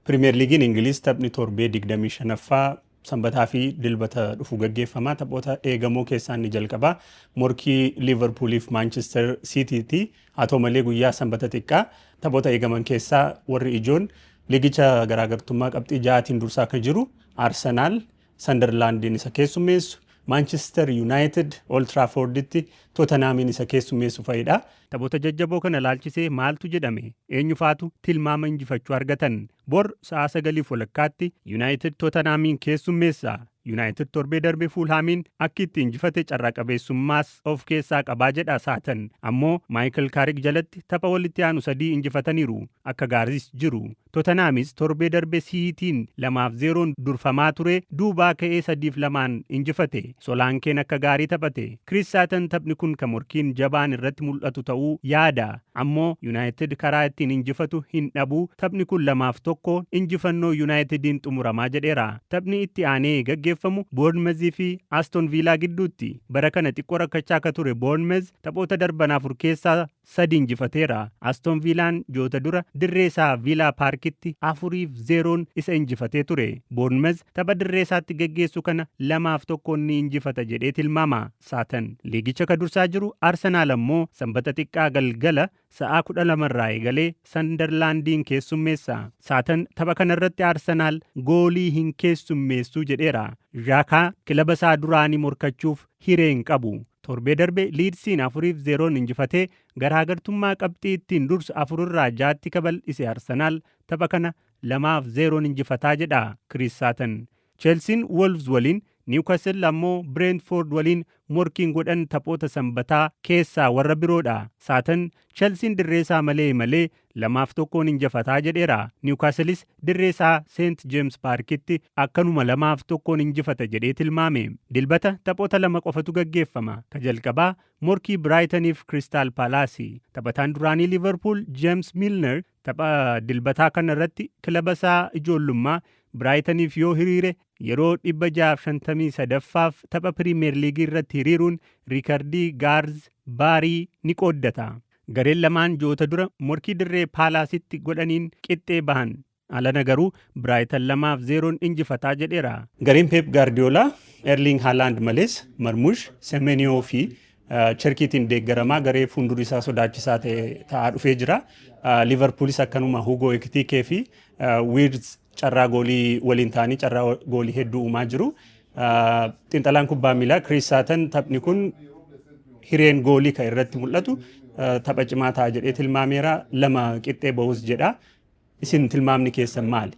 Premier Leaguein Ingiliz taphni torbee 25ffaa sanbataa fi dilbata dhufu gaggeeffamaa taphoota eegamoo keessaa inni jalqabaa morkii Liverpooliif Manchester City'ti. Haa ta'u malee guyyaa sanbata xiqqaa taphoota eegaman keessaa warri ijoon liigicha garaagartummaa qabxii 6tiin dursaa kan jiru Arsenal Sunderlandin isa keessummeessu Manchester United Old Trafford'tti Tottenhamin isa keessummeessu fa'idha. Taphoota jajjaboo kana laalchisee maaltu jedhame? Eenyufaatu tilmaama injifachuu argatan? Bor sa'a 9:00 United Tottenhamin keessummeessa. United torbee darbe Fulhamiin akka itti injifate carraa qabeessummaas of keessaa qabaa jedha saatan. Ammoo Michael Carrick jalatti tapha walitti aanu 3 injifataniiru. Akka gaariis jiru. Tottenhamis torbee darbe City'n 2-0 durfamaa ture duubaa ka'ee 3-2 injifate. Solaankeen akka gaarii taphate. Chris Sutton taphni kun kan morkiin jabaan irratti mul'atu ta'uu yaada. Ammoo United karaa ittiin injifatu hin dhabu. Taphni kun 2-1 injifannoo Unitedin xumuramaa jedheera. Taphni itti aanee gaggeeffamu Bournemouth fi Aston Villa gidduutti. Bara kana xiqqoo rakkachaa akka ture Bournemouth taphoota darban 4 keessaa 3 injifateera. Aston Villaan joota dura dirree isaa Villa Parkitti 4-0 isa injifatee ture. Bournemouth tapha dirree isaatti gaggeessu kana 2-1 ni injifata jedhee tilmaama. Saatan liigicha ka dursaa jiru Arsenal ammoo sanbata xiqqaa galgala sa'a 12 irraa eegalee Sunderlandin keessummeessa. Saatan tapha kanarratti Arsenal goolii hin keessummeessu jedheera. Xhaka kilaba isaa duraanii morkachuuf hiree hin qabu. Torbee darbe Leedsiin 4-0 injifatee garaagartummaa qabxii ittiin dursu 4 irraa 6tti kabal'ise Arsenal tapha kana 2-0 injifataa jedha Chris Sutton. Chelsea'n Wolves waliin Newcastle ammoo Brentford waliin morkiin godhan taphoota sanbataa keessaa warra biroodha. Sutton Chelsea'n dirree isaa malee 2-1 injifataa jedheera. Newcastle's dirree isaa St James Parkitti akkanuma 2-1 injifata jedhee tilmaame. Dilbata taphoota 2 qofatu gaggeeffama. Ka jalqabaa morkii Brightoniif Crystal Palace. Taphataan duraanii Liverpool James Milner tapha dilbataa kana irratti kilaba isaa ijoollummaa Brightoniif yoo hiriire yeroo 653ffaaf tapha Premier League irratti hiriiruun riikardii Garth Baarii ni qooddata. Gareen lamaan joota dura morkii dirree Paalaasitti godhaniin qixxee bahan. Alana garuu Brighton 2-0 injifataa jedheera. Gareen Pep Guardiola Erling Haaland malees Marmush Semenyo fi Cherkiitiin deeggaramaa garee fuuldura isaa sodaachisaa ta'aa dhufee jira. Liverpoolis akkanuma Hugo Ekitike fi Wirtz carraa goolii waliin ta'anii carraa goolii hedduu uumaa jiru. Xiinxalaan kubbaa miilaa Chris Sutton taphni kun hireen goolii kan irratti mul'atu tapha cimaa ta'a jedhee tilmaameera. 2 qixxee bahus jedha. Isin tilmaamni keessan maali?